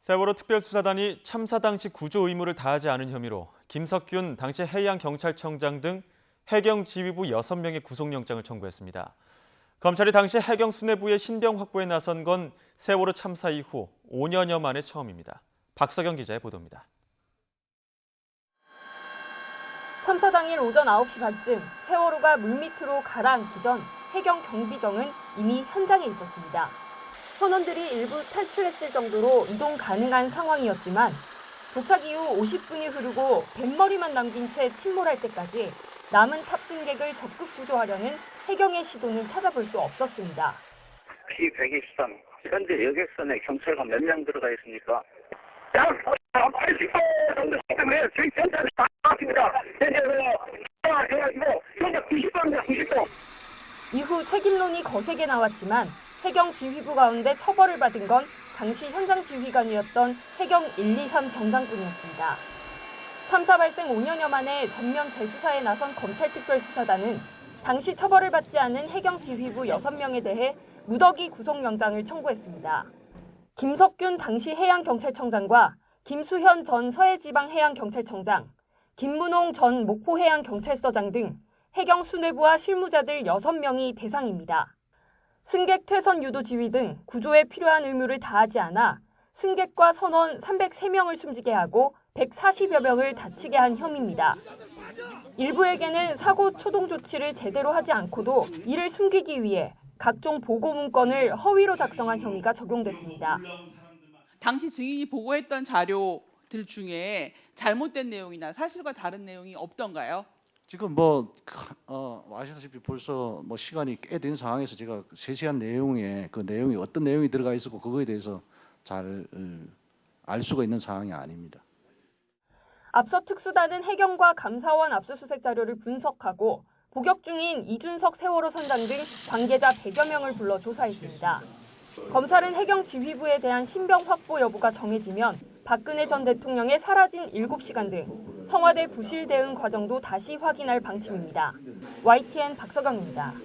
세월호 특별수사단이 참사 당시 구조 의무를 다하지 않은 혐의로 김석균 당시 해양경찰청장 등 해경지휘부 6명의 구속영장을 청구했습니다. 검찰이 당시 해경 수뇌부의 신병 확보에 나선 건 세월호 참사 이후 5년여 만에 처음입니다. 박석영 기자의 보도입니다. 참사 당일 오전 9시 반쯤 세월호가 물밑으로 가라앉기 전 해경 경비정은 이미 현장에 있었습니다. 선원들이 일부 탈출했을 정도로 이동 가능한 상황이었지만 도착 이후 50분이 흐르고 뱃머리만 남긴 채 침몰할 때까지 남은 탑승객을 적극 구조하려는 해경의 시도는 찾아볼 수 없었습니다. P123, 현재 여객선에 경찰관 몇 명 들어가 있습니까? 이후 책임론이 거세게 나왔지만 해경 지휘부 가운데 처벌을 받은 건 당시 현장 지휘관이었던 해경 123 정장뿐이었습니다. 참사 발생 5년여 만에 전면 재수사에 나선 검찰특별수사단은 당시 처벌을 받지 않은 해경 지휘부 6명에 대해 무더기 구속영장을 청구했습니다. 김석균 당시 해양경찰청장과 김수현 전 서해지방해양경찰청장, 김문홍 전 목포해양경찰서장 등 해경 수뇌부와 실무자들 6명이 대상입니다. 승객 퇴선 유도 지휘 등 구조에 필요한 의무를 다하지 않아 승객과 선원 303명을 숨지게 하고 140여 명을 다치게 한 혐의입니다. 일부에게는 사고 초동 조치를 제대로 하지 않고도 이를 숨기기 위해 각종 보고 문건을 허위로 작성한 혐의가 적용됐습니다. 당시 증인이 보고했던 자료들 중에 잘못된 내용이나 사실과 다른 내용이 없던가요? 지금 아시다시피 벌써 시간이 꽤 된 상황에서 제가 세세한 내용에 그 내용이 어떤 내용이 들어가 있었고 그거에 대해서 잘 알 수가 있는 상황이 아닙니다. 앞서 특수단은 해경과 감사원 압수수색 자료를 분석하고 복역 중인 이준석 세월호 선장 등 관계자 100여 명을 불러 조사했습니다. 검찰은 해경 지휘부에 대한 신병 확보 여부가 정해지면 박근혜 전 대통령의 사라진 7시간 등 청와대 부실 대응 과정도 다시 확인할 방침입니다. YTN 박석영입니다.